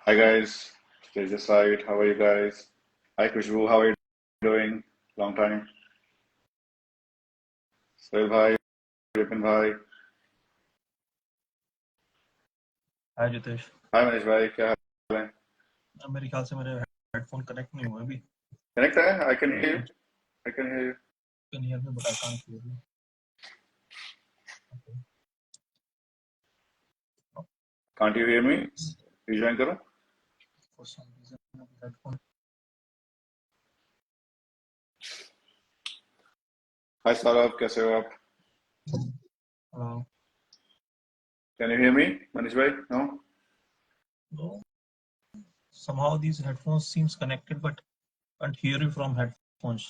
Hi guys, Tejas side. How are you guys? Hi Kushbu, how are you doing? Long time. Sohail bhai, Vipin bhai. Hi Jitesh. Hi Manish bhai, क्या हाल है? मेरे ख्याल से मेरे headphone connect नहीं हुए अभी। Connect है? I can hear you. I can hear you. Can hear me but I can't hear you. Can't you hear me? Rejoin करो. For some reason headphone. Hi Saurabh, कैसे हो आप? Can you hear me, Manish bhai? No? somehow these headphones seems connected but can't hear you from headphones।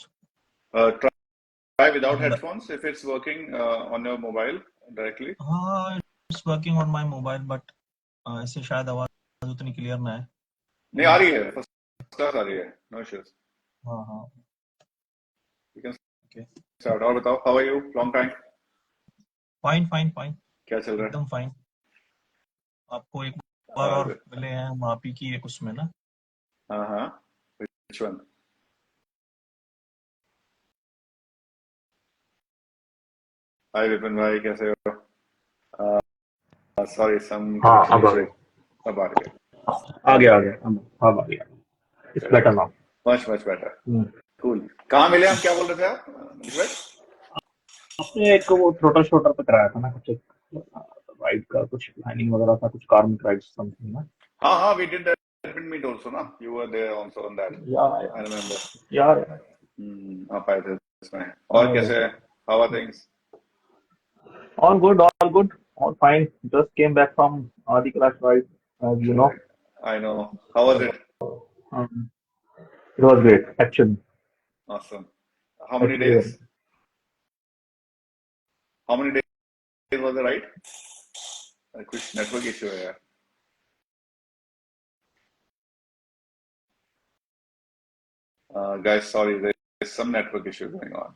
Try without And headphones if it's working on your mobile directly. हाँ, it's working on my mobile but ऐसे शायद आवाज उतनी clear ना है। नहीं आ रही है, first class आ रही है. No issues. हाँ हाँ You can ओके। start. और बताओ, how are you? Long time. Fine fine fine, क्या चल रहा है? एकदम फाइन। आपको एक बार और मिले हैं हम आप ही की एक उसमें ना। हाँ. Which one? Hi Vipin bhai, कैसे हो? Sorry, some हाँ connection अब issue. अब आ गया. आ गया अब आ गया। It's better now. Much better. Cool. कहाँ मिले हम? क्या बोल रहे थे आप? मनीष भाई? आपने एक वो थ्रोटल शूटर पे कराया था ना, कुछ एक राइड का कुछ प्लानिंग वगैरह था, कुछ कार्मिक राइड समथिंग ना। हाँ, we did that meet also ना. You were there also on that. I remember. यार आप आए थे इसमें. और कैसे है? How are things? All good all fine. Just came back from Adi Kailash ride, as you know. I know. How was it? It was great actually. Awesome. How many days? How many days was the ride? कुछ network issue है यार. Guys, sorry, there is some network issue going on.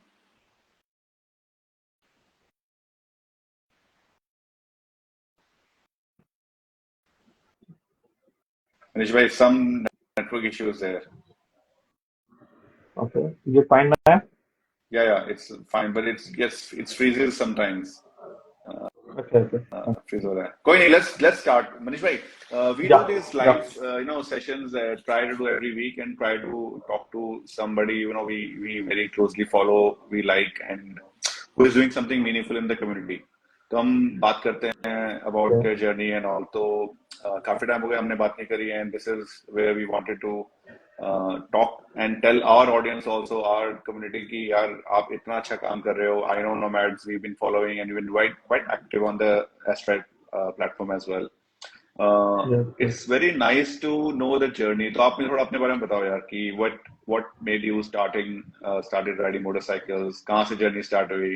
Manish bhai, some network issues there. Okay, is it fine now? Yeah, it's fine, but it freezes sometimes. Okay. Freeze हो रहा है. कोई नहीं, let's start. Manish bhai, we do these live sessions, try to do every week and try to talk to somebody we very closely follow, we like, and who is doing something meaningful in the community. तो हम बात करते हैं about their journey and all. तो काफी time हो गया हमने बात नहीं करी है, and this is where we wanted to talk and tell our audience also, our community की यार आप इतना अच्छा काम कर रहे हो. I know Nomads, we've been following and you've been quite active on the Astride platform as well. It's very nice to know the journey. तो आप मुझे थोड़ा अपने बारे में बताओ यार कि what made you started riding motorcycles, कहाँ से journey start हुई?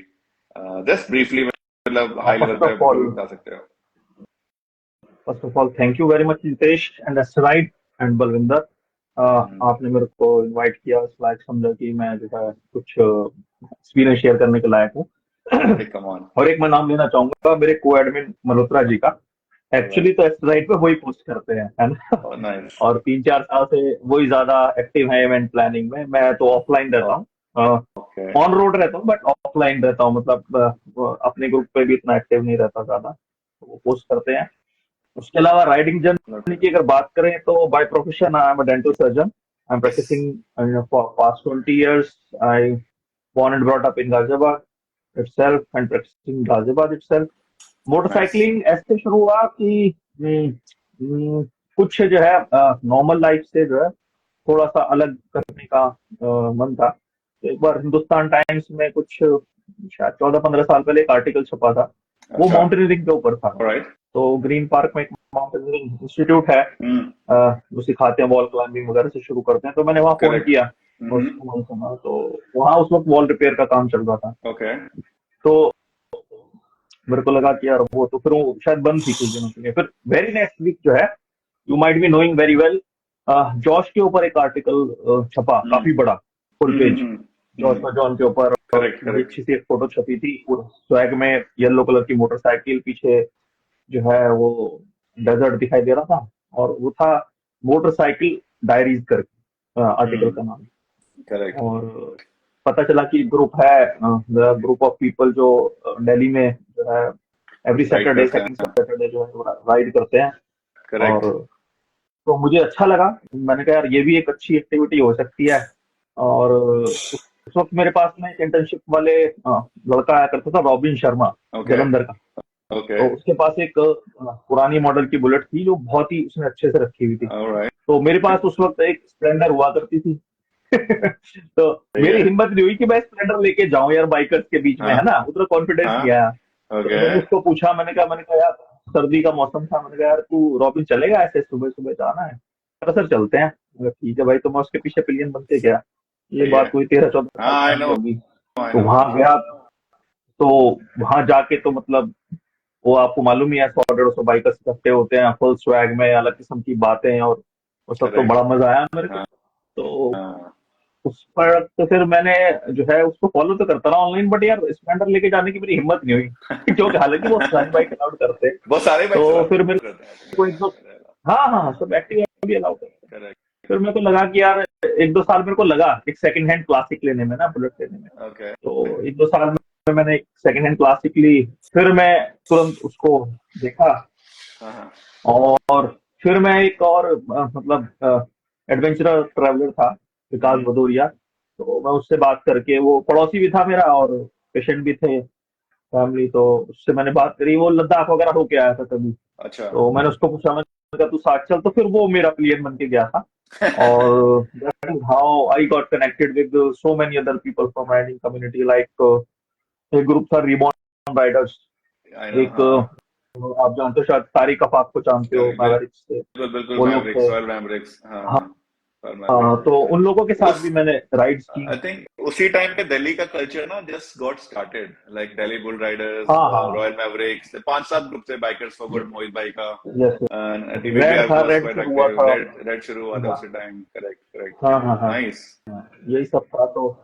Just briefly, मतलब high level पे जो भी बता सकते हो. First of all, thank you very much Jitesh and Astride and Balwinder. आपने मेरे को इनवाइट किया, लाइक समझा कि मैं जो है कुछ एक्सपीरियंस शेयर करने के लायक हूँ। और एक मैं नाम लेना चाहूंगा मेरे को एडमिन मल्होत्रा जी का। एक्चुअली तो एस्ट्राइड पे वही पोस्ट करते हैं, है ना? और 3-4 साल से वही ज्यादा एक्टिव है इवेंट प्लानिंग में। मैं तो ऑफलाइन रहता हूँ, ऑन रोड रहता हूँ बट ऑफलाइन रहता हूँ, मतलब अपने ग्रुप पे भी इतना एक्टिव नहीं रहता ज्यादा, तो वो पोस्ट करते हैं। उसके अलावा राइडिंग जर्नी की अगर बात करें तो by profession I am a dental surgeon. I am practising for past 20 years. आई born and brought up in Ghaziabad itself and practicing Ghaziabad itself. Motorcycling ऐसे शुरू हुआ कि कुछ जो है नॉर्मल लाइफ से जो है थोड़ा सा अलग करने का मन था। एक बार हिंदुस्तान टाइम्स में कुछ शायद 14-15 साल पहले एक आर्टिकल छपा था, वो माउंटेनियरिंग के ऊपर था। तो ग्रीन पार्क में एक माउंटेनियरिंग इंस्टीट्यूट है, जो सिखाते हैं, वॉल क्लाइंबिंग वगैरह से शुरू करते हैं। तो मैंने वहाँ फोन किया तो वहाँ उस वक्त वॉल रिपेयर का काम चल रहा था। तो मेरे को लगा कि यार वो तो फिर वो शायद बंद थी कुछ दिनों के लिए। फिर वेरी नेक्स्ट वीक जो है, you might be knowing very well, Josh के ऊपर एक आर्टिकल छपा, काफी बड़ा, फुल पेज, जॉश का जॉन के ऊपर। अच्छी सी एक फोटो छपी थी, स्वैग में येलो कलर की मोटरसाइकिल, पीछे जो है वो डेजर्ट दिखाई दे रहा था, और वो था मोटरसाइकिल डायरीज करके आर्टिकल का नाम। करेक्ट। और पता चला कि ग्रुप है, ग्रुप ऑफ पीपल जो दिल्ली में जो है एवरी राइड सैटरडे, करते सेकंड हैं। सैटरडे जो है राइड करते हैं। करेक्ट। और तो मुझे अच्छा लगा, मैंने कहा यार ये भी एक अच्छी एक्टिविटी हो सकती है। और उस वक्त मेरे पास में एक इंटर्नशिप वाले लड़का आया करता था, रॉबिन शर्मा, ओके। जलंधर का। ओके। तो उसके पास एक पुरानी मॉडल की बुलेट थी जो बहुत ही उसने अच्छे से रखी हुई थी। ऑलराइट। तो मेरे पास उस वक्त एक स्प्लेंडर हुआ करती थी। तो सही मेरी है। हिम्मत नहीं हुई कि मैं स्प्लेंडर लेके जाऊं यार बाइकर्स के बीच में, हाँ। है ना, उतना कॉन्फिडेंस हाँ। नहीं आया। तो ओके। मैंने उसको पूछा, मैंने कहा यार सर्दी का मौसम था, मैंने कहा यार तू रॉबिन चलेगा, ऐसे सुबह सुबह जाना है? अरे सर चलते हैं। मैंने कहा, ठीक है भाई। तो मैं उसके पीछे पिलियन बन के गया। ये सही है। बात हुई 13-14 साल हाँ, आई पहले नो। होगी। आई तो नो। वहां गया, तो वहां जाके तो मतलब वो आपको मालूम ही है, 100-150 बाइकर्स इकट्ठे होते हैं फुल स्वैग में, अलग किस्म की बातें, और वो सब। तो करेक्ट। बड़ा मजा आया मेरे को। हाँ। तो हाँ। उस पर तो फिर मैंने जो है उसको फॉलो तो करता रहा ऑनलाइन, बट यार स्प्लेंडर लेके जाने की मेरी हिम्मत नहीं हुई। क्योंकि हालांकि वो सारी बाइक अलाउड करते हैं। बहुत सारे बाइक तो चला फिर मेरे करते हैं। को एक दो, हाँ हाँ सब एक्टिव भी अलाउड करते हैं। करेक्ट। फिर मेरे को लगा कि यार 1-2 साल मेरे को लगा एक सेकंड हैंड क्लासिक लेने में ना, बुलेट लेने में। ओके। तो 1-2 साल में मैंने एक सेकंड हैंड क्लासिक ली। फिर मैं तुरंत उसको देखा। हाँ। हाँ। और फिर मैं एक और मतलब एडवेंचरर ट्रैवलर था, विकास हम्म। भदौरिया। तो मैं उससे बात करके, वो पड़ोसी भी था मेरा और पेशेंट भी थे फैमिली, तो उससे मैंने बात करी। वो लद्दाख वगैरह होके आया था तभी। अच्छा। तो मैंने उसको पूछा, मैंने कहा तू साथ चल। तो फिर वो मेरा प्लेयर बन के गया था। और that is how I got connected with so many other people from riding community, like एक ग्रुप था रिबॉन राइडर्स। I know. एक हाँ। आप जानते हो शायद, तारिक अफाक को जानते हो, मैवरिक्स से बिल्कुल बिल्कुल, वो लोग थे। Mavericks, royal Mavericks. हाँ। हाँ रॉयल हाँ, मैवरिक्स। तो उन लोगों के साथ उस भी मैंने राइड्स की। आई थिंक उसी टाइम पे दिल्ली का कल्चर ना just got started, like Delhi bull Riders, हाँ हाँ, रॉयल मैवरिक्स, 5-7 ग्रुप थे, बाइकर्स फॉर गुड, मोहित भाई का, यस। and रेड TBBR था, was रेड quite शुरू हुआ active. था। Red शुरू हुआ था हाँ उसी टाइम। करेक्ट। करेक्ट। हाँ हाँ हाँ, नाइस। यही सब था। तो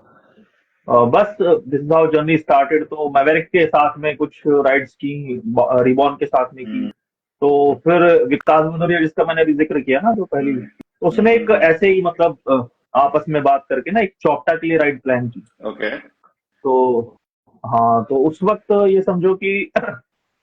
बस this is how journey started. तो मैवरिक के साथ में कुछ राइड्स की, रिबॉन के साथ में की। हम्म। तो फिर विकास भदौरिया, जिसका मैंने अभी जिक्र किया ना जो पहली, तो उसने एक हम्म। ऐसे ही मतलब आपस में बात करके ना एक चौपटा के लिए राइड प्लान की। ओके। तो हाँ, तो उस वक्त ये समझो कि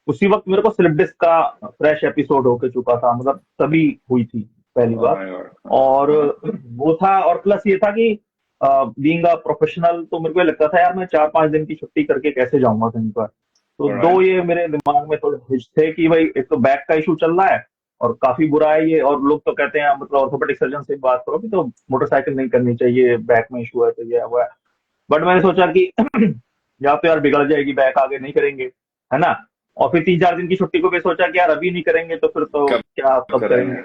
उसी वक्त मेरे को स्लिप डिस्क का फ्रेश एपिसोड होके चुका था, मतलब तभी हुई थी पहली ओह बार। My God. और हाँ। वो था, और प्लस ये था कि बीइंग अ प्रोफेशनल, तो मेरे को ये लगता था यार मैं 4-5 दिन की छुट्टी करके कैसे जाऊंगा कहीं पर। तो दो ऑलराइट। ये मेरे दिमाग में थोड़े हिच थे कि भाई एक तो बैक का इशू चल रहा है और काफी बुरा है ये, और लोग तो कहते हैं, मतलब ऑर्थोपेडिक सर्जन से बात करो कि तो मोटरसाइकिल नहीं करनी चाहिए, बैक में इशू है, तो ये हुआ है। बट मैंने सोचा कि या तो यार बिगड़ जाएगी बैक, आगे नहीं करेंगे, है ना। और फिर 3-4 दिन की छुट्टी को भी सोचा कि यार अभी नहीं करेंगे तो फिर तो कब क्या कब करेंगे? करेंगे।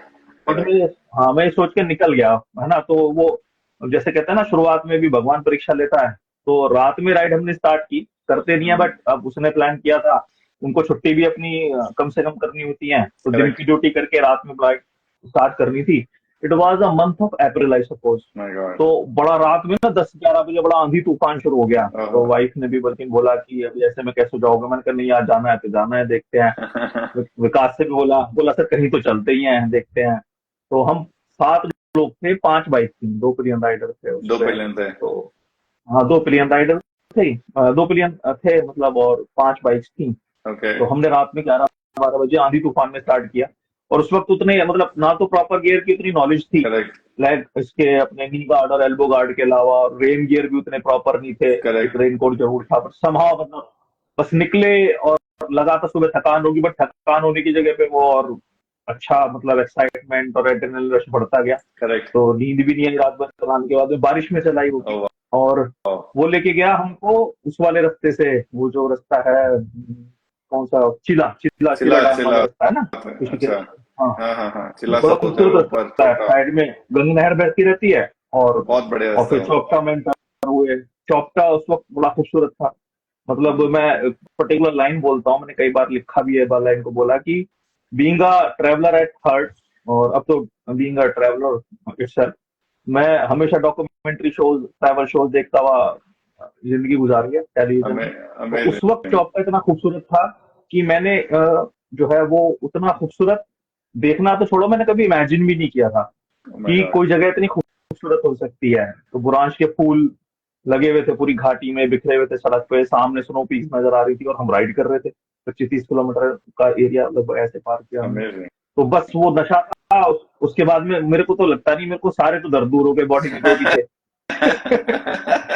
But correct. मैं, हाँ मैं सोच के निकल गया, है ना। तो वो जैसे कहते हैं ना, शुरुआत में भी भगवान परीक्षा लेता है। तो रात में राइड हमने स्टार्ट की, करते नहीं है, बट अब उसने प्लान किया था, उनको छुट्टी भी अपनी कम से कम करनी होती है, तो दिन करेक्ट। की ड्यूटी करके रात में राइड स्टार्ट करनी थी। It was a month of April I suppose. My God. तो बड़ा रात में ना 10-11 बजे बड़ा आंधी तूफान शुरू हो गया। तो वाइफ ने भी बल्कि बोला कि अभी ऐसे में कैसे जाओगे। मैंने कहा नहीं यार, जाना है तो जाना है, देखते हैं। विकास से भी बोला बोला सर कहीं तो चलते ही हैं, देखते हैं। तो हम 7 लोग थे, 5 बाइक थी, 2 पिलियन राइडर थे उस दो पे। पिलियन थे। तो हाँ 2 पिलियन राइडर थे, 2 पिलियन थे मतलब, और 5 बाइक्स थी। ओके। तो हमने रात में 11-12 बजे आंधी तूफान में स्टार्ट किया। और उस वक्त उतने मतलब ना तो प्रॉपर गियर की उतनी नॉलेज थी, करेक्ट। लाइक इसके अपने नी गार्ड और एल्बो गार्ड के अलावा, और रेन गियर भी उतने प्रॉपर नहीं थे। एक करेक्ट। रेन कोट जरूर था, पर समहाउ मतलब बस निकले। और लगा था सुबह थकान होगी, बट थकान होने की जगह पे वो और अच्छा मतलब एक्साइटमेंट और एड्रेनलिन रश बढ़ता गया। करेक्ट। तो नींद भी नहीं आई रात भर चलाने के बाद में, बारिश में चलाई वो। ओह और वाह। वो लेके गया हमको उस वाले रास्ते से, वो जो रास्ता है कौन सा, चिल्ला चिल्ला चिल्ला चिल्ला डैम वाला चिल्ला। रास्ता है ना, अच्छा। ऋषिकेश। हाँ, हाँ हाँ हाँ, वो चिल्ला बड़ा सब बोलते हैं खूबसूरत वो ऊपर रास्ता है, चौथा। साइड में गंगा नहर बहती रहती है। और बहुत बढ़िया और रास्ता फिर है वो। चौपटा में enter हुए। चौपटा उस वक्त बड़ा खूबसूरत था। मतलब मैं पर्टिकुलर लाइन बोलता हूँ, मैंने कई बार लिखा भी है, लाइन को बोला कि being a traveller at heart, और अब तो बीइंग अ ट्रैवलर इटसेल्फ, मैं हमेशा डॉक्यूमेंट्री शोज, ट्रैवल शोज देखता हुआ जिंदगी गुजारी है टेलीविजन हमें में। तो उस वक्त अमेजिंग। चौपटा इतना खूबसूरत था कि मैंने जो है वो उतना खूबसूरत देखना तो छोड़ो, मैंने कभी इमेजिन भी नहीं किया था। Oh my कि God. कोई जगह इतनी खूबसूरत हो सकती है। तो बुरांश के फूल लगे हुए थे पूरी घाटी में, बिखरे हुए थे सड़क पे, सामने स्नो पीक नजर आ रही थी और हम राइड कर रहे थे। 25-30 किलोमीटर का एरिया लगभग ऐसे पार किया हमने। Amazing. तो बस वो नशा था। उसके बाद में मेरे को तो लगता नहीं, मेरे को सारे तो दर्द दूर हो गए बॉडी में जो भी थे।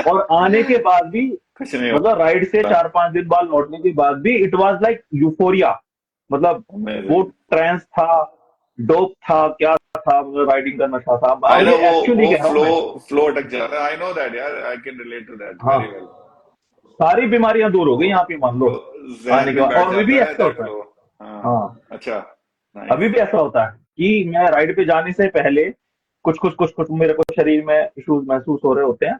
और आने के बाद भी, कुछ नहीं मतलब राइड से होगा। 4-5 दिन बाद लौटने के बाद भी इट वाज लाइक यूफोरिया। मतलब वो Amazing. ट्रांस था, डोप था, क्या था, मतलब राइडिंग का नशा था। I और know ये एक्चुअली वो कह रहा हूँ मैं। फ्लो अटक जाता है। I know that यार, I can relate to that हाँ, very well. सारी बीमारियां दूर हो वो गई यहाँ पे मान लो वो जहन आने के में बाद। बैठ और अभी भी जाता है ऐसा that होता है। flow. हाँ, हाँ, अच्छा, अभी nice. भी ऐसा होता है कि मैं राइड पे जाने से पहले कुछ मेरे को शरीर में इश्यूज महसूस हो रहे होते हैं,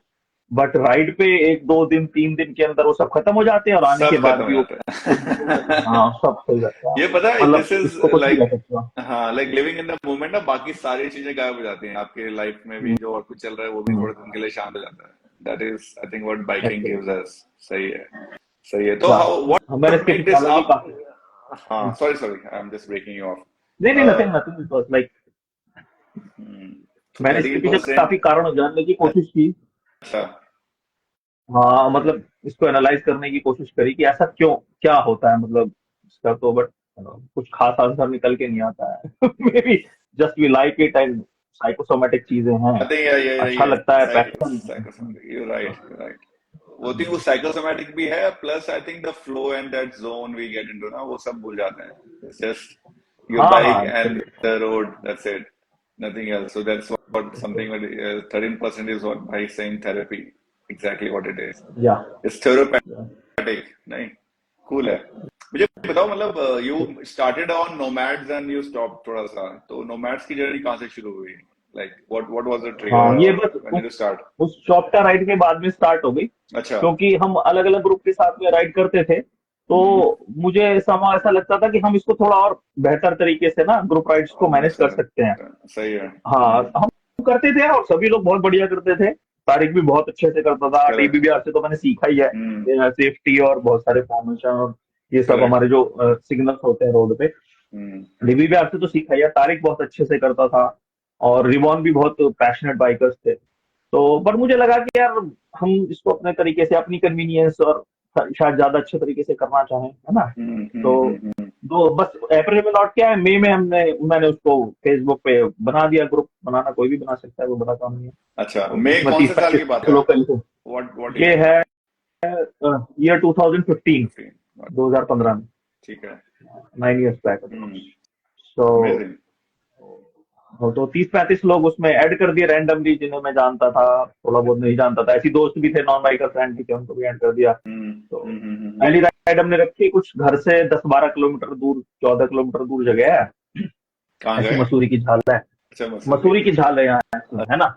बट राइड पे 1-2 दिन 3 दिन के अंदर वो सब खत्म हो जाते हैं और आने के सब बाद खत्म हो भी वो जाता है। हाँ, सब सही रहता है। ये पता है, मतलब दिस इज इसको कुछ भी कह लाइक, सकते हो। हाँ, like living in the moment ना, बाकी सारी चीजें गायब हो जाती हैं आपके लाइफ में भी, हम्म, जो और कुछ चल रहा है वो भी हम्म, थोड़े दिन के लिए शांत हो जाता है। That is I think what biking actually, gives us. सही है, सही है। तो yeah. हाउ मैंने व्हाट इसके मेक पीछे दिस हालांकि आप, काफी हाँ, sorry sorry, I am just breaking you off. नहीं नहीं, nothing nothing, it was like तो मैंने इसके पीछे 13%। काफी कारण जानने की कोशिश की। अच्छा। हाँ, मतलब इसको एनालाइज करने की कोशिश करी कि ऐसा क्यों, क्या होता है मतलब इसका। तो बट कुछ खास आंसर निकल के नहीं आता है। Maybe just we like it and psychosomatic चीजें हैं, आई थिंक अच्छा लगता है, passion. Psychosomatic, you right, you right. वो थिंक वो साइकोसोमेटिक भी है, plus I think the flow and that zone we get into ना, वो सब भूल जाते हैं। इट्स जस्ट योर हाँ बाइक हाँ, and the road, that's it, nothing else. So that's what something, 13% is what भाई saying therapy, exactly what it is. या इट्स थेरेपेटिक, नहीं, कूल है। मुझे बताओ, मतलब you started on nomads and you stop थोड़ा सा, तो नोमैड्स की जर्नी कहाँ से शुरू हुई? लाइक व्हाट वाज द हाँ, ट्रिगर ये और बस व्हेन डिड यू स्टार्ट? उस चौपटा राइड के बाद में स्टार्ट हो गई, अच्छा। क्योंकि हम अलग अलग ग्रुप के साथ में राइड करते थे। तो हम्म, मुझे समा ऐसा लगता था कि हम इसको थोड़ा और बेहतर तरीके से ना ग्रुप राइड्स को मैनेज कर सर, सकते हैं। सही है। हाँ, हम करते थे और सभी लोग बहुत बढ़िया करते थे। तारिक भी बहुत अच्छे से करता था, करेक्ट। डीबीबीआर से तो मैंने सीखा ही है हम्म, सेफ्टी और बहुत सारे फॉर्मेशन और ये सब करेक्ट। हमारे जो सिग्नल्स होते हैं रोड पे, हम्म, डीबीबीआर से तो सीखा ही है। तारिक बहुत अच्छे से करता था और रिवॉन भी बहुत पैशनेट बाइकर्स थे। तो बट मुझे लगा कि यार हम इसको अपने तरीके से, अपनी कन्वीनियंस और शायद ज्यादा अच्छे तरीके से करना चाहें, है ना। हम्म, तो हम्म, हम्म। दो बस अप्रैल में लौट के आए, मई में मैंने उसको फेसबुक पे बना दिया। ग्रुप बनाना कोई भी बना सकता है, वो बड़ा काम नहीं है। अच्छा, तो मैं उसमें कौन तीस से साल की पैंतीस बात है? लोग कल थे। व्हाट ये ईयर? है ईयर 2015, 15। 2015 में, ठीक है। 9 years बैक। हम्म, सो अमेजिंग। तो 30-35 लोग उसमें ऐड कर दिए रैंडमली, जिन्हें मैं जानता था, थोड़ा बहुत नहीं जानता था। ऐसी दोस्त भी थे, नॉन बाइकर फ्रेंड भी थे, उनको भी ऐड कर दिया। हम्म, तो हम्म, पहली राइड हमने रखी कुछ घर से 10-12 किलोमीटर दूर, 14 किलोमीटर दूर जगह है, कहाँ ऐसी गए? मसूरी की झाल है। अच्छा, मसूरी। मसूरी की झाल है यहाँ ऐसी, है ना।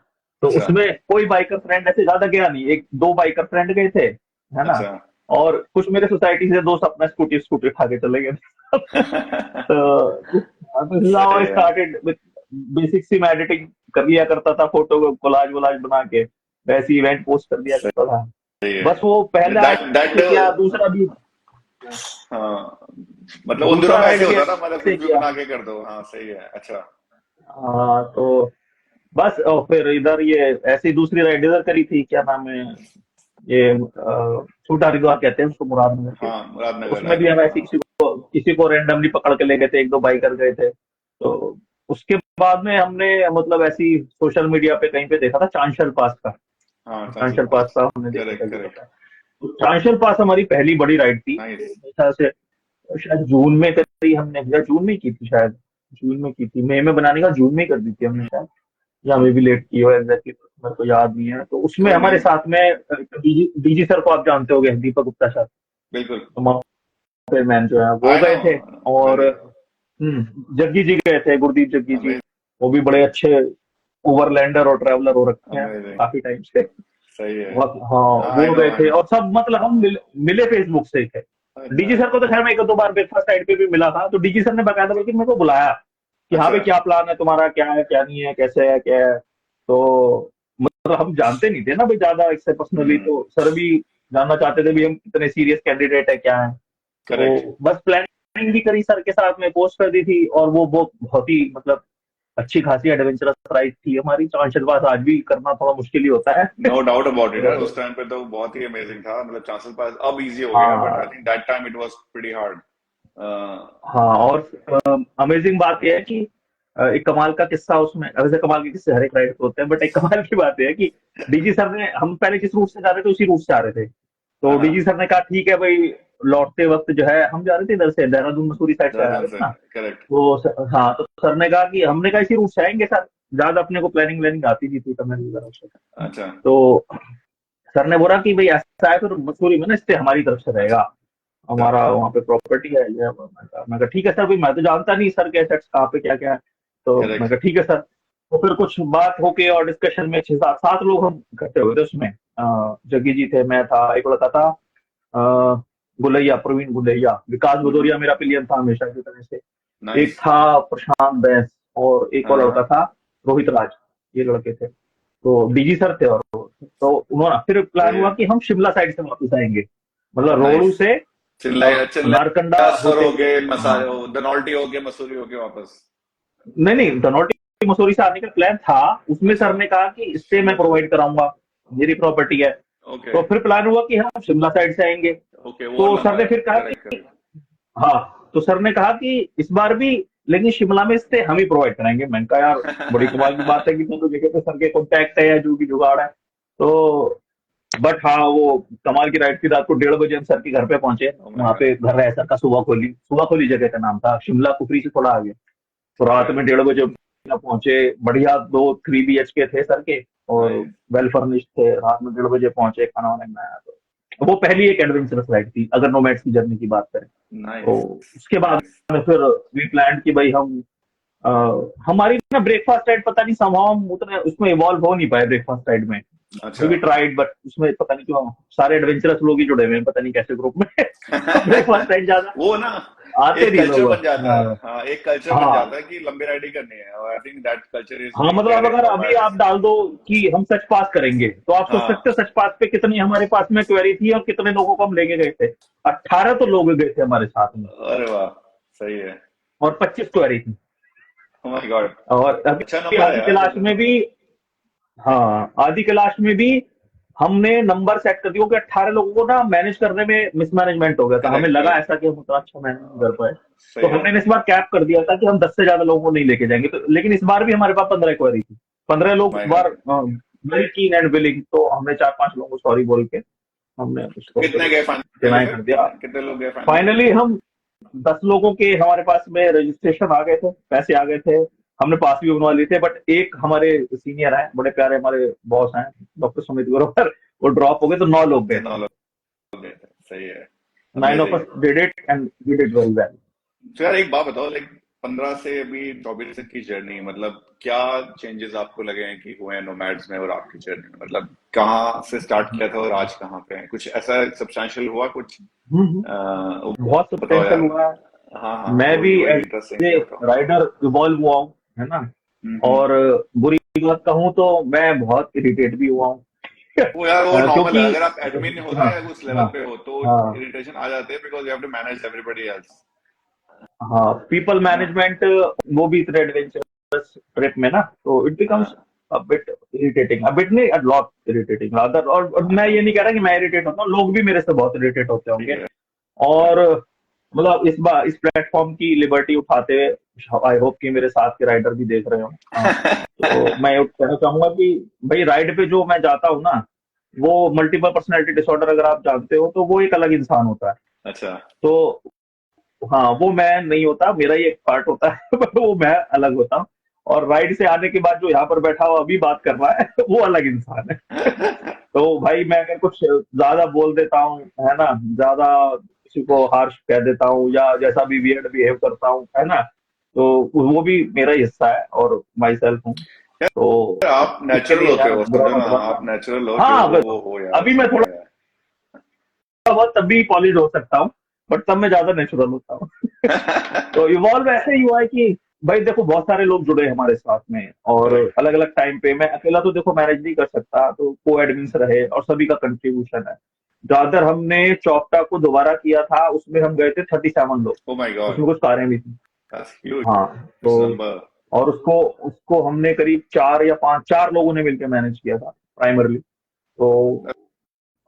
तो अच्छा, उसमें कोई बाइकर फ्रेंड ऐसे ज्यादा गया नहीं, 1-2 बाइकर फ्रेंड गए थे, है ना। अच्छा। और कुछ मेरे सोसाइटी से दोस्त अपना स्कूटी स्कूटी उठा के चले गए। तो सही आई है। स्टार्टेड विद बेसिक सी, मैं एडिटिंग कर लिया करता था, फोटो कोलाज वोलाज बना के वैसे इवेंट पोस्ट कर दिया करता था। सही है। बस वो पहला दैट दैट ऐसे किया, दूसरा भी, हाँ, मतलब उन दिनों दूसरा में राइड ऐसे भी होता था, मतलब ऐसे कुछ भी किया। बना के कर दो। हाँ, सही है। अच्छा। हाँ, तो बस और फिर इधर ये ऐसी दूसरी राइड इधर करी थी, क्या नाम है ये, छोटा हरिद्वार कहते हैं उसको, मुरादनगर के। हाँ, तो मुरादनगर, उसमें आई भी नो, हम ऐसी हाँ। किसी को रैंडमली पकड़ के ले गए थे, 1-2 बाइकर गए थे। तो उसके बाद में हमने मतलब ऐसी सोशल मीडिया पे कहीं पे देखा था चांशल पास का। हाँ, चांसल चांशल पास पास। का हमने देखा था करेक्ट, कि करेक्ट। पता है। तो चांशल पास हमारी पहली बड़ी राइड थी, तो नाइस। मेरे ख्याल से शायद जून में करी हमने, या जून में की थी शायद, जून में की थी। मई में बनाने का, जून में कर दी थी हमने शायद, या मे भी लेट की हो एग्जैक्टली, मेरे को याद नहीं है। तो उसमें कोई हमारे नहीं, साथ में डीजी सर को आप जानते होंगे, दीपक गुप्ता सर, बिल्कुल। तो माउंटेन मैन जो है वो आई नो, गए थे। और वेरी जग्गी जी गए थे, गुरदीप जग्गी जी। अमेजिंग, वो भी बड़े अच्छे ओवरलैंडर और ट्रैवलर हो रखे हैं अमेजिंग। काफी टाइम से। सही है। बहुत, हाँ, आई वो नो, गए आई थे नो। और सब, मतलब हम मिले फेसबुक से ही थे। अच्छा। डीजी सर को तो खैर मैं 1-2 बार ब्रेकफास्ट साइड पे भी मिला था। तो डीजी सर ने बकायदा बल्कि मेरे को बुलाया कि हाँ अच्छा। भाई, क्या प्लान है तुम्हारा, क्या है क्या नहीं है, कैसे है क्या है। तो मतलब हम जानते नहीं थे ना भाई ज्यादा इससे पर्सनली, हम्म, तो सर भी जानना चाहते थे भी हम कितने सीरियस कैंडिडेट है, क्या है। करेक्ट। तो बस प्लानिंग भी करी सर के साथ में, पोस्ट कर दी थी। और वो बहुत बहुत ही मतलब अच्छी खासी एडवेंचरस राइड थी हमारी। चांशल पास आज भी करना थोड़ा मुश्किल ही होता है। नो डाउट अबाउट इट यार, तो उस टाइम पे तो बहुत ही अमेजिंग था। मतलब चांसल पास अब इजी हो गया, बट आई हाँ think that time it was pretty hard. हाँ, और अमेजिंग बात यह है कि एक कमाल का किस्सा उसमें, वैसे कमाल के किस्से हर एक राइड पे होते हैं, बट एक कमाल की बात यह है कि डीजी सर ने, हम पहले जिस रूट से जा रहे थे उसी रूट से आ रहे थे, तो डीजी सर ने कहा ठीक है भाई, लौटते वक्त जो है हम जा रहे थे इधर से, देहरादून मसूरी साइड से आ देहरादून रहे थे से, ना। करेक्ट। हाँ, तो सर ने कहा कि, हमने कहा इसी रूट से आएंगे सर, ज्यादा अपने को प्लानिंग व्लानिंग आती नहीं थी करने की तरफ से। अच्छा तो सर ने बोला कि भाई ऐसा है, फिर मसूरी में ना स्टे हमारी तरफ से रहेगा, हमारा वहाँ पे प्रॉपर्टी है ये। मैं कहा ठीक है सर, भाई मैं तो जानता नहीं सर के एसेट्स कहाँ पे क्या क्या है, तो मैं करेक्ट। कहा ठीक है सर। तो फिर कुछ बात होके और डिस्कशन में 6-7 लोग हम इकट्ठे हुए थे उसमें। जग्गी जी थे, मैं था, एक लड़का था गुलैया, प्रवीण गुलैया, विकास भदौरिया मेरा पिलियन था हमेशा की तरह से, एक नाइस। था प्रशांत बैस, और एक और लड़का था रोहित राज। ये लड़के थे, तो डीजी सर थे। और तो उन्होंने फिर प्लान सही हुआ है। कि हम शिमला साइड से वापस आएंगे, मतलब रोडू नाइस। से चिल्ला चिल्ला नारकंडा सर होते हो हुए। गए, हाँ, मसाले धनौल्टी हो गए, मसूरी हो गए वापस। नहीं नहीं, धनौल्टी मसूरी से आने का प्लान था। उसमें अच्छा, सर ने कहा कि स्टे मैं शिमला चले। प्रोवाइड कराऊंगा, मेरी प्रॉपर्टी है। ओके। तो फिर प्लान हुआ कि हम शिमला साइड से आएंगे। ओके, वो तो सर लंबा ने है। फिर कहा करेक्ट कि, करेक्ट। हाँ, तो सर ने कहा कि इस बार भी लेकिन शिमला में स्टे हम ही प्रोवाइड कराएंगे। मैंने कहा यार, बड़ी कमाल की बात है कि तो जगह पे सर के कॉन्टैक्ट है या जो भी जुगाड़ है। तो बट हाँ, वो कमाल की राइड थी। रात को 1:30 बजे हम सर के घर पे पहुंचे। ओ माय वहां पे गॉड। घर है सर का, सुबह खोली जगह का नाम था, शिमला कुफरी से थोड़ा आगे। तो ठीक रात है। में 1:30 बजे पहुंचे। बढ़िया 2 3 BHK थे सर के, और नाइस। वेल फर्निश्ड थे। रात में 1:30 बजे पहुंचे, खाना वाना बनाया। तो वो पहली एक एडवेंचरस राइड थी अगर नोमैड्स की जर्नी की बात करें। तो नाइस। उसके बाद नाइस। में फिर वी प्लान कि भाई हम, अ, हमारी ना ब्रेकफास्ट राइड पता नहीं somehow हम उतने उसमें इवॉल्व हो नहीं पाए ब्रेकफास्ट राइड में। अच्छा। वी ट्राइड, बट उसमें पता नहीं क्यों सारे एडवेंचरस लोग ही जुड़े हुए हैं, पता नहीं कैसे ग्रुप में। ब्रेकफास्ट राइड ज्यादा वो ना, आते एक नहीं कल्चर लोग। बन जाता है। हाँ, एक कल्चर बन हाँ जाता है कि लंबी राइडिंग करनी है, और I think that culture is हाँ, बीइंग मतलब देयर इन अगर अभी आप नोमैड्स। डाल दो कि हम सच पास करेंगे, तो आप सोच सकते हाँ। हो सच पास पे कितनी हमारे पास में क्वेरी थी और कितने लोगों को हम लेके गए थे। 18 तो लोग गए थे हमारे साथ में, अरे वाह, सही है। और 25 क्वेरी थी। Oh my God. और अच्छा अभी नंबर है आदि यार कैलाश फिर में तो। भी, हाँ, आदि कैलाश में भी हमने नंबर सेट कर दिया कि 18 लोगों को ना मैनेज करने में मिसमैनेजमेंट हो गया था। हमें करेक्ट लगा करेक्ट। ऐसा कि हम उतना अच्छा मैनेज नहीं कर पाए, तो सही है। हमने इस बार कैप कर दिया था कि हम 10 से ज्यादा लोगों को नहीं लेके जाएंगे। तो लेकिन इस बार भी हमारे पास 15 क्वेरी थी। 15 लोग my were God. Very keen and willing, तो हमने 4-5 लोगों को सॉरी बोल के हमने उसको फिर कितने गए फाइनली डिनाई फिर? कर दिया। कितने कितने लोग गए फाइनली? फाइनली हम 10 लोगों के हमारे पास में रजिस्ट्रेशन आ गए थे, पैसे आ गए थे, हमने पास भी बनवा लिए थे। बट एक हमारे सीनियर हैं, बड़े प्यारे हमारे बॉस हैं, डॉक्टर सुमित ग्रोवर, वो ड्रॉप हो गए, तो 9 लोग अच्छा, गए 9 थे। लोग गए थे, सही है। 9 of amazing. Us did it and we did very well. तो यार एक बात बताओ, लाइक 15 से अभी 24 तक की जर्नी, मतलब क्या चेंजेस आपको लगे हैं कि हुए हैं नोमैड्स में और आपकी जर्नी में? मतलब कहाँ से स्टार्ट किया था और आज कहाँ पे हैं? कुछ ऐसा सब्सटैंशियल हुआ कुछ? वो बहुत बताओ सब्सटेंशियल यार। हुआ है। हाँ हाँ, मैं भी वही वही एज इंटरेस्टिंग ए है, बताओ। राइडर इवॉल्व हुआ हूँ, है ना। हम्म। और बुरी बात कहूँ तो मैं बहुत इरिटेट भी हुआ हूँ। वो यार वो नॉर्मल है, क्योंकि अगर आप एडमिन हो ना हाँ या उस लेवल हाँ पे हो तो हाँ इरिटेशन आ जाते हैं, because you have to manage everybody else. हाँ, पीपल है ना? मैनेजमेंट, वो भी इतने एडवेंचरस ट्रिप में ना, तो इट बिकम्स हाँ। A bit irritating, a bit नहीं, अ लॉट इरिटेटिंग रादर। और मैं ये नहीं कह रहा कि मैं इरिटेट होता हूँ, लोग भी मेरे से बहुत इरिटेट होते ठीक होंगे। है। और मतलब इस बार इस प्लेटफॉर्म की लिबर्टी उठाते हुए आई होप कि मेरे साथ के राइडर भी देख रहे हो। तो मैं ये कहना चाहूंगा कि भाई राइड पे जो मैं जाता हूँ ना, वो मल्टीपल पर्सनैलिटी डिसऑर्डर अगर आप जानते हो, तो वो एक अलग इंसान होता है। अच्छा। तो हाँ, वो मैं नहीं होता, मेरा ही एक पार्ट होता है। but वो मैं अलग होता हूँ। और राइड से आने के बाद जो यहाँ पर बैठा हुआ अभी बात कर रहा है, वो अलग इंसान है। तो भाई मैं अगर कुछ ज्यादा बोल देता हूँ, है ना, ज्यादा किसी को हार्श कह देता हूँ या जैसा भी वियर्ड बिहेव करता हूँ, है ना, तो वो भी मेरा ही हिस्सा है और माई सेल्फ हूँ। तो आप इसके नेचुरल लिए होते यार हो, बुरा समझो ना, मत आप मानना। नेचुरल हो जो हाँ, वो हो यार, अभी मैं समझ थोड़ा गया। बहुत तब भी पॉलिश हो सकता हूँ, बट तब मैं ज्यादा नेचुरल होता हूँ। तो इवॉल्व ऐसे ही हुआ है कि भाई देखो, बहुत सारे लोग जुड़े हमारे साथ में, और करेक्ट। अलग अलग टाइम पे मैं अकेला तो देखो मैनेज नहीं कर सकता, तो को एडमिन्स रहे और सभी का कंट्रीब्यूशन है। ज्यादातर हमने चौपटा को दोबारा किया था, उसमें हम गए थे 37 लोग, ओ माय गॉड, उसमें कुछ कारें भी थी। दैट्स ह्यूज हाँ, तो नंबर। और उसको उसको हमने करीब 4 लोगों ने मिलकर मैनेज किया था प्राइमरली। तो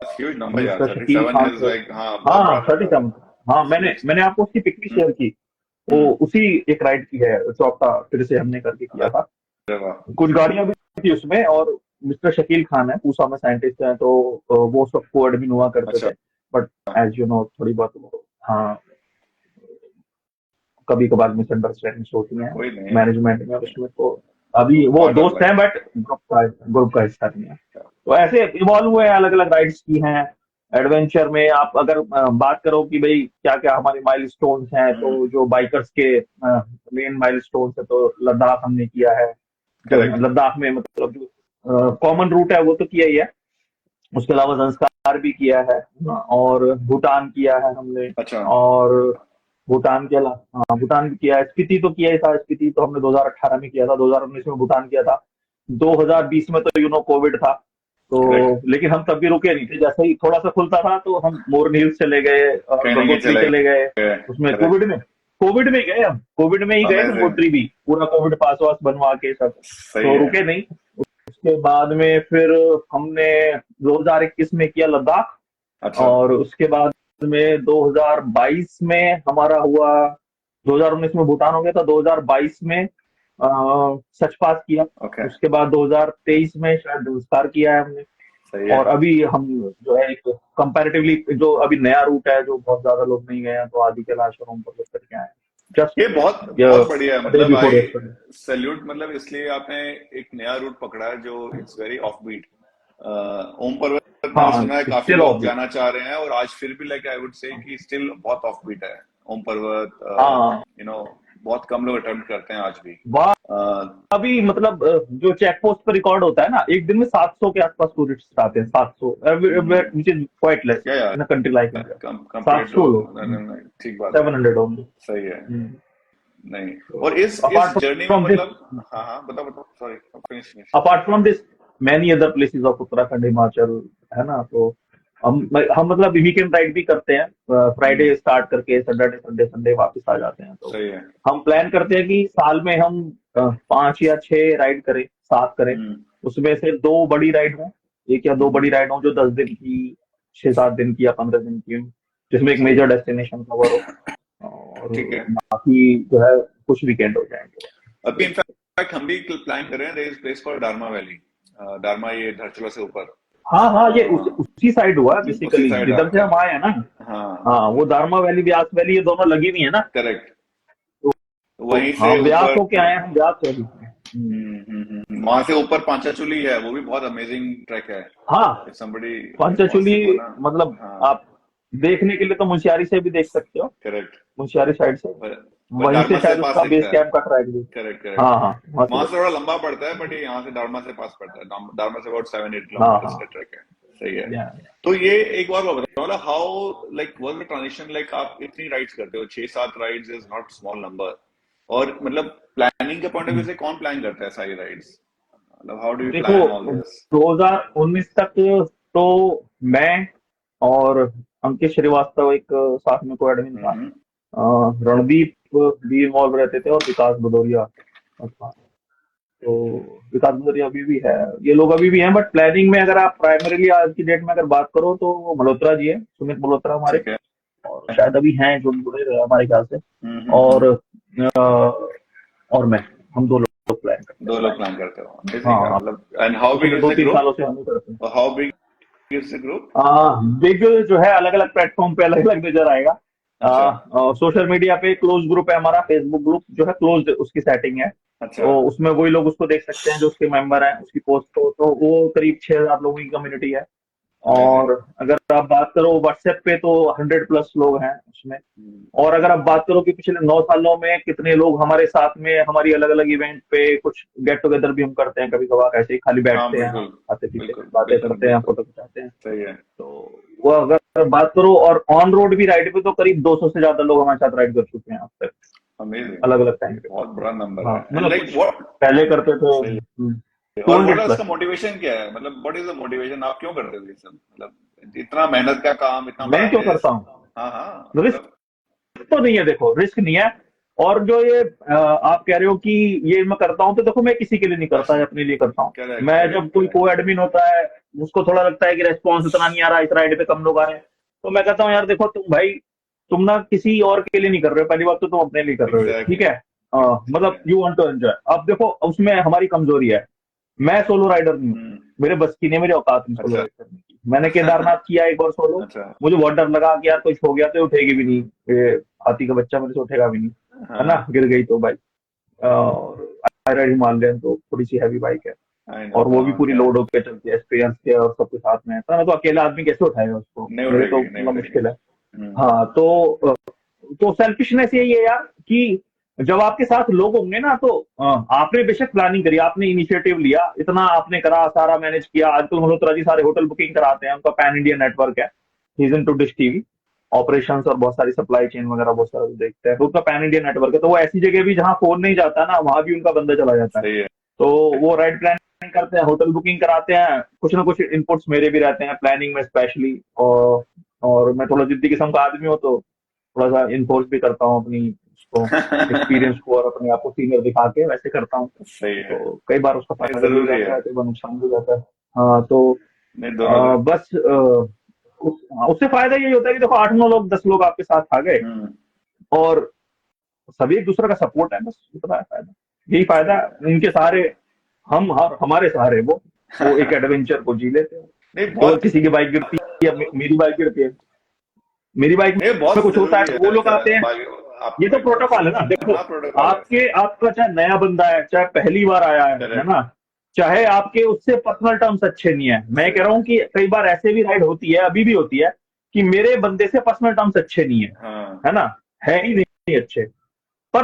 ह्यूज नंबर यार, मिस्टर शकील 37 खान इज थे। लाइक, हाँ बहुत बड़ा हाँ नंबर 37। हाँ, है। मैंने मैंने आपको उसकी पिक भी हम्म, शेयर की। वो हम्म, उसी एक राइड की है, चौथा फिर से हमने करके किया था। अरे वाह। कुछ गाड़ियां भी थी उसमें, और मिस्टर शकील खान है, पूसा में साइंटिस्ट हैं, तो वो सबको एडमिन हुआ करते अच्छा, थे। बट एज यू नो, थोड़ी बहुत हाँ, कभी कभार मिसअंडरस्टैंडिंग्स होती हैं कोई नहीं, मैनेजमेंट में, उसमें तो अभी वो पार्ट ऑफ दोस्त हैं, लाइफ। बट ग्रुप का हिस्सा नहीं है। तो ऐसे इवॉल्व हुए हैं, अलग अलग राइड्स की हैं। एडवेंचर में आप अगर बात करो कि भाई क्या क्या हमारे माइलस्टोन्स हैं, तो जो बाइकर्स के मेन माइलस्टोन्स है, तो लद्दाख हमने किया है। जो करेक्ट। लद्दाख में मतलब जो कॉमन रूट है वो तो किया ही है। उसके अलावा संस्कार भी किया है, और भूटान किया है हमने। अच्छा, और भूटान के अलावा हाँ, भूटान भी किया है। स्पीति तो किया ही था, स्पीति तो हमने 2018 में किया था, 2019 में भूटान किया था। 2020 में तो कोविड था, करेक्ट। तो लेकिन हम तब भी रुके नहीं थे। जैसे ही थोड़ा सा खुलता था तो हम मोरनी हिल्स चले गए, कहीं ना कहीं गंगोत्री चले चले गए। गए। उसमें करेक्ट। कोविड में गए, हम कोविड में ही गए अमेजिंग। गंगोत्री भी, पूरा कोविड पास वास बनवा के सब। सही तो है। रुके नहीं। उसके बाद में फिर हमने 2021 में किया लद्दाख। अच्छा, और उसके बाद में 2022 में हमारा हुआ, 2019 में भूटान हो गया था, 2022 में सचपास किया। ओके, उसके बाद 2023 में शायद संस्कार किया है हमने। सही है। और अभी हम जो है एक कंपैरेटिवली जो अभी नया रूट है, जो बहुत ज्यादा लोग नहीं गए हैं, तो आदि कैलाश और ऊपर करके आए ये जस्ट बहुत बहुत बढ़िया है, डे मतलब बिफोर आई यस्टरडे। सैल्यूट, मतलब इसलिए आपने एक नया रूट पकड़ा है जो इट्स वेरी ऑफ बीट। ओम पर्वत मैंने हाँ, सुना है काफी स्टिल ऑफ लोग बिट। जाना चाह रहे हैं, और आज फिर भी लाइक आई वुड से कि स्टिल बहुत ऑफ बीट है ओम पर्वत। हाँ, बहुत कम लोग अटेम्प्ट करते हैं आज भी। वहाँ uh, अभी मतलब जो चेक पोस्ट पर रिकॉर्ड होता है ना, एक दिन में 700 के आसपास टूरिस्ट आते हैं, 700, विच इज क्वाइट लेस क्या यार, in a country like India. Compare to, 700 लोग, ठीक बात है। 700 ओनली। सही है। नहीं, तो और इस अपार्ट जर्नी में फ्रॉम दिस मतलब, हाँ हाँ बताओ बताओ, sorry, finish finish. Apart from this many other places of Uttarakhand, Himachal, है ना। तो हम मतलब वीकेंड राइड भी करते हैं, फ्राइडे स्टार्ट करके सैटरडे संडे संडे वापस आ जाते हैं। तो सही है। हम प्लान करते हैं कि साल में हम 5 या 6 राइड करें, 7 करें। हम्म, उसमें से 2 बड़ी राइड हो, 1 या 2 बड़ी राइड हो जो 10 दिन की, 6-7 दिन की या 15 दिन की हो, जिसमें एक सही मेजर है। डेस्टिनेशन कवर हो, और ठीक है। बाकी जो है कुछ वीकेंड हो जाएंगे। अभी तो इनफैक्ट हम भी प्लान कर रहे हैं, there is place called Darma valley. Darma ये धारचूला से ऊपर, हाँ हाँ, ये अ, उसी साइड हुआ है उसी बेसिकली, साइड जिधर से आपका। हम आए हैं ना। हाँ, हाँ, वो दारमा वैली, व्यास वैली, ये दोनों लगी हुई है ना। करेक्ट। तो वहीं हाँ, से व्यास ऊपर, होके आए हैं हम, व्यास वैली से। वहां से ऊपर पांचाचुली है, वो भी बहुत अमेजिंग ट्रैक है। हाँ, if somebody wants Panchachuli to go ना। मतलब हाँ, आप देखने के लिए तो मुंशियारी से भी देख सकते हो, करेक्ट। मुंशियारी साइड से। पर वहीं से दारमा से शायद पास उसका बेस दिखता है। कैंप का ट्रैक भी। करेक्ट हाँ करेक्ट। हाँ, वहां से वहां से देखते थोड़ा लंबा पड़ता है, बट ये यहाँ से दारमा से पास पड़ता है। दारमा से अबाउट 7-8 हैं। हाँ किलोमीटर हाँ। का ट्रैक है। सही है। या तो ये एक बार मैं बताऊँ, मतलब how like was the transition, like आप इतनी राइड्स करते हो, 6-7 rides is not small number. और मतलब प्लानिंग के पॉइंट ऑफ व्यू से कौन प्लान करता है सारी राइड्स, मतलब हाउ डू यू देखो, प्लान ऑल दिस? 2019 तक तो मैं और अंकित श्रीवास्तव एक साथ में को एडमिन था, हम्म, रणदीप भी इन्वॉल्व रहते थे, और विकास भदौरिया था। तो विकास भदौरिया अभी भी है, ये लोग अभी भी हैं। बट प्लानिंग में अगर आप प्राइमरीली आज की डेट में अगर बात करो, तो वो मल्होत्रा जी है, सुमित मल्होत्रा हमारे, ठीक है। और शायद अभी हैं जो जुड़े रहे हमारे ख्याल से। हम्म। और और मैं, हम 2 लोग प्लान करते हैं 2 लोग प्लान। प्लान करते हो, हाँ अमेजिंग है हाँ, मतलब। एंड हाउ बिग पिछले इज दो द तीन ग्रुप? सालों से हम ही करते हैं। How big is the group? Big जो है अलग अलग प्लेटफॉर्म पे अलग अलग नजर आएगा। अच्छा, सोशल मीडिया पे क्लोज ग्रुप है हमारा, फेसबुक ग्रुप जो है क्लोज, उसकी सेटिंग है। अच्छा। तो उसमें वही लोग उसको देख सकते हैं जो उसके मेंबर हैं, उसकी पोस्ट को। तो वो करीब 6,000 लोगों की कम्युनिटी है। अमेजिंग। और अगर आप बात करो व्हाट्सएप पे, तो 100+ लोग हैं उसमें। और अगर आप बात करो कि पिछले 9 सालों में कितने लोग हमारे साथ में, हमारी अलग अलग इवेंट पे कुछ गेट टुगेदर भी हम करते हैं, कभी कभार ऐसे ही खाली हाँ बैठते हैं, बिल्कुल, खाते पीते बिल्कुल बातें बिल्कुल करते हैं, बिल्कुल। फोटो खिंचाते हैं। सही है। तो वो अगर बात करो, और ऑन रोड भी राइड पे, तो करीब 200 से ज्यादा लोग हमारे साथ राइड कर चुके हैं अब तक, अमेजिंग। अलग अलग टाइम पे। बहुत बड़ा नंबर हाँ, है, एंड मतलब लाइक कुछ व्हाट। पहले करते थे। सही है। टू और हंड्रेड व्हाट प्लस इसका मोटिवेशन क्या है, मतलब व्हाट इज द मोटिवेशन, आप क्यों करते हो ये सब, मतलब इतना मेहनत का काम, इतना बड़ा मैं क्यों मिस? करता हूँ? हाँ हाँ, रिस्क मतलब तो नहीं है, देखो, रिस्क नहीं है। और जो ये आप कह रहे हो कि ये मैं करता हूँ, तो देखो मैं किसी के लिए नहीं करता है, अपने लिए करता हूँ। Correct, मैं correct, जब कोई correct. को एडमिन होता है, उसको थोड़ा लगता है कि रेस्पॉन्स उतना नहीं आ रहा, इस राइड पे कम लोग आ रहे हैं, तो मैं कहता हूँ यार देखो तुम भाई, तुम ना किसी और के लिए नहीं कर रहे हो, पहली बात तो तुम अपने लिए कर रहे हो, ठीक Exactly. है। मतलब यू वांट टू एंजॉय। अब देखो उसमें हमारी कमजोरी है, मैं सोलो राइडर नहीं हूँ, हम्म, मेरे बस की नहीं, मेरी औकात नहीं सोलो अच्छा राइड करने की। मैंने केदारनाथ किया एक बार सोलो, अच्छा, मुझे बहुत डर लगा कि यार कुछ हो गया तो उठेगी भी नहीं, ये हाथी का बच्चा मेरे से उठेगा भी नहीं, है ना, हाँ, गिर गई तो बाइक। और हिमालयन तो थोड़ी सी हैवी बाइक है, आई नो, और वो भी हाँ, पूरी क्या लोड होकर चलती है, एक्सपीरियंस के और सबके साथ में है, तो अकेला आदमी कैसे उठाएगा उसको, नहीं मेरे तो उठेगी, नहीं मतलब उठेगी। मुश्किल है। हाँ तो सेल्फिशनेस यही है यार कि जब आपके साथ लोग होंगे ना, तो आपने बेशक प्लानिंग करी, आपने इनिशिएटिव लिया, इतना आपने करा, सारा मैनेज किया। आजकल मल्होत्रा जी सारे होटल बुकिंग कराते हैं, उनका पैन इंडिया नेटवर्क है, season two dish TV operations और बहुत सारी सप्लाई चेन वगैरह बहुत सारा देखते हैं, तो उनका पैन इंडिया नेटवर्क है, तो वो ऐसी जगह भी जहां फोन नहीं जाता ना, वहां भी उनका बंदा चला जाता है। सही है। तो वो राइड प्लानिंग करते हैं, होटल बुकिंग कराते हैं, कुछ ना कुछ इनपुट्स मेरे भी रहते हैं प्लानिंग में स्पेशली। और मैं थोड़ा जिद्दी किस्म का आदमी हूँ, तो थोड़ा सा इन्फोर्स भी करता हूँ अपनी उसको, एक्सपीरियंस को, और अपने आप को सीनियर दिखा के वैसे करता हूँ। सही है, तो कई बार उसका नहीं फायदा भी हो जरूरी जाता है, है, कई बार नुकसान भी हो जाता है। हाँ तो नहीं दोनों का। बस उससे फायदा यही होता है कि देखो 8-9 लोग 10 लोग आपके साथ आ गए, हम्म, और सभी एक दूसरे का सपोर्ट है, बस इतना है फायदा, यही फायदा है। इनके सहारे हम, हमारे सहारे वो एक एडवेंचर को जी लेते हैं। नहीं तो बहुत, किसी की बाइक गिरती है, मेरी बाइक गिरती है, मेरी बाइक नहीं में बहुत कुछ होता है, जरूरी तो है वो लोग ऐसा, आते हैं। ये आपको तो एकदम से, प्रोटोकॉल है ना, देखो हाँ प्रोटोकॉल है, आपका चाहे नया बंदा है, चाहे पहली बार आया है करेक्ट, ना, चाहे आपके उससे पर्सनल टर्म्स अच्छे नहीं है, मैं कह रहा हूँ कि कई बार ऐसे भी राइड होती है, अभी भी होती है, कि मेरे बंदे से पर्सनल टर्म्स अच्छे नहीं है, हाँ है ना, है ही नहीं अच्छे,